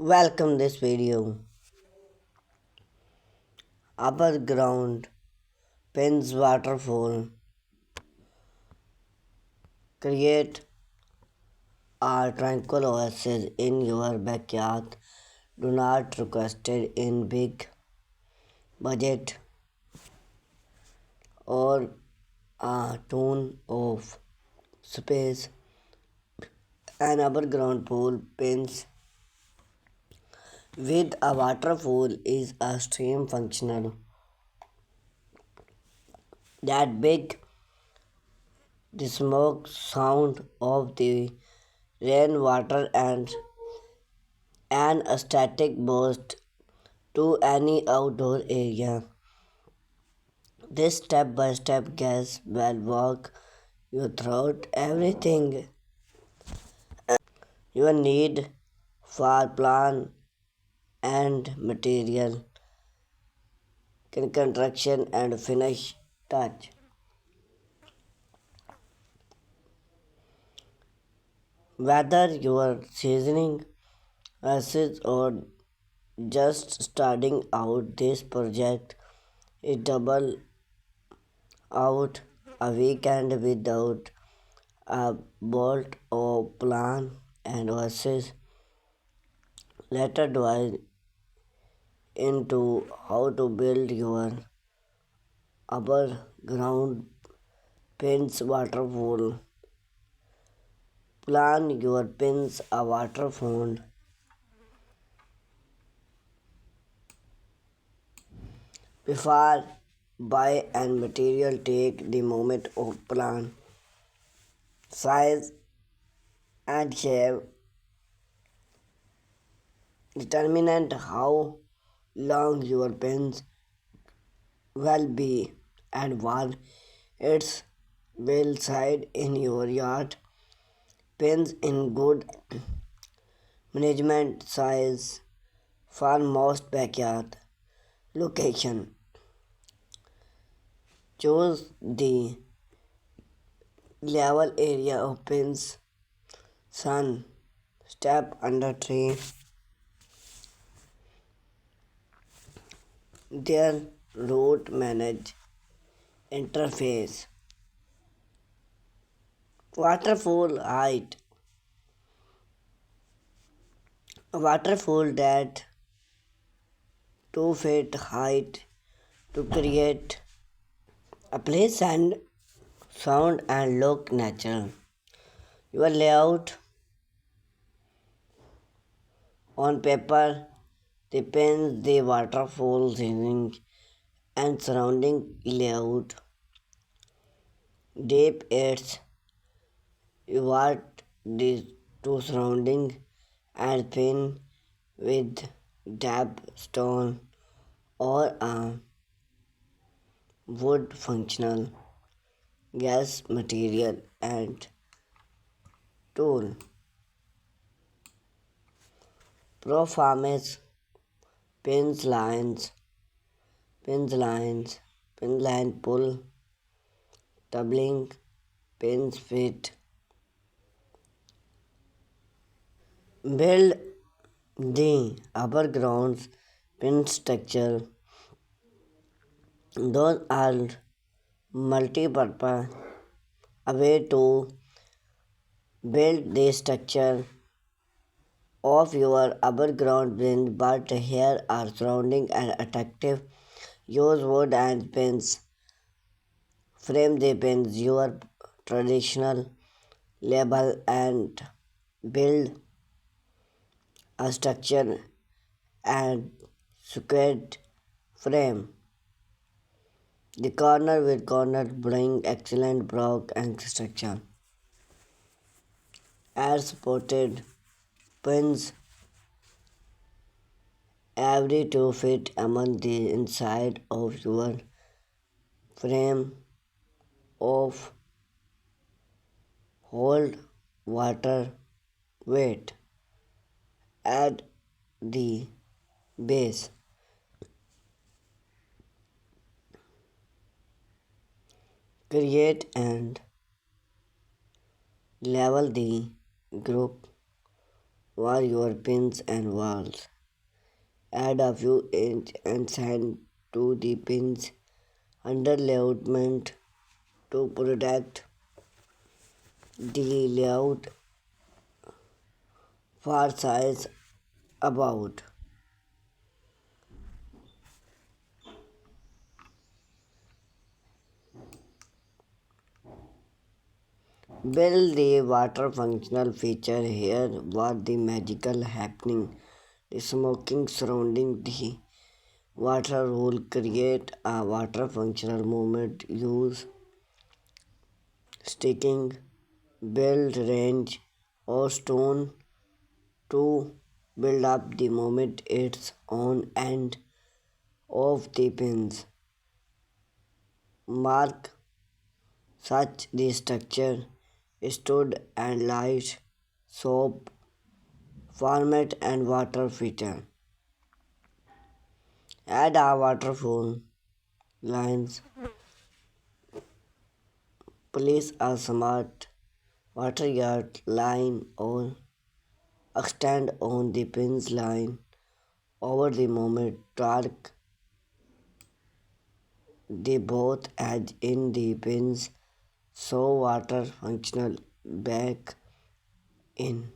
Welcome this video. Upper ground pins waterfall. Create a tranquil oasis in your backyard. Do not request it in big budget or a ton of space. An upper ground pool pins with a waterfall is a stream functional. That big the smoke sound of the rainwater and an static burst to any outdoor area. This step by step guide will walk you through everything you need for plan and material, construction and finish touch. Whether you are seasoning assets or just starting out, this project is double out a weekend without a bolt or plan and versus later dive into how to build your upper ground pins waterfall. Plan your pins a waterfall before buy and material take the moment of plan size and shape determinant how long your pins will be and what its will side in your yard. Pins in good management size for most backyard location. Choose the level area of pins, sun, step under tree, their root manage interface. Waterfall height. A waterfall that 2 feet height to create a place and sound and look natural. Your layout on paper depends the waterfall seasoning and surrounding layout. Deep its what the two surrounding and pin with dab stone or a wood functional gas material and tool. Proformers, pins lines, pins lines, pin line pull, doubling, pins fit. Build the upper grounds pin structure. Those are multi-purpose a way to build the structure of your upper ground pin, but here are surrounding and attractive. Use wood and pins. Frame the pins your traditional label and build a structure and squared frame. The corner with corner bring excellent block and structure. Add supported pins every 2 feet among the inside of your frame of hold water weight at the base. Create and level the group were your pins and walls. Add a few inch and sand to the pins underlayment to protect the layout for size about. Build the water functional feature here what the magical happening. The smoking surrounding the water will create a water functional movement use sticking build range or stone to build up the moment its on end of the pins. Mark such the structure stood and light soap format and water feature. Add a waterfall lines. Place a smart water yard line or extend on the pins line over the moment torque the both edge in the pins so water functional back in.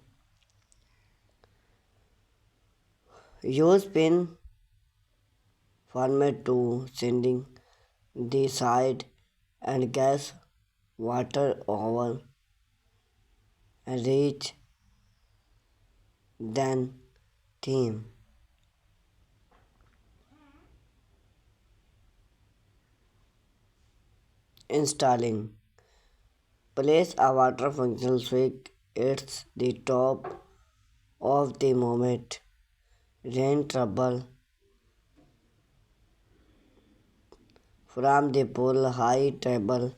Use pin format to sending the side and gas water over and reach then theme. Installing. Place a water functional switch at the top of the moment. Rain trouble from the pool high table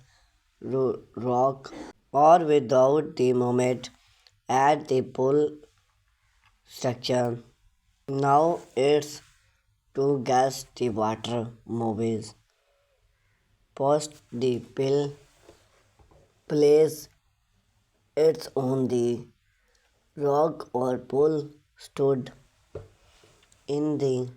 rock or without the moment at the pool structure. Now it's to gas the water movies. Post the pill place it's on the rock or pool stood in the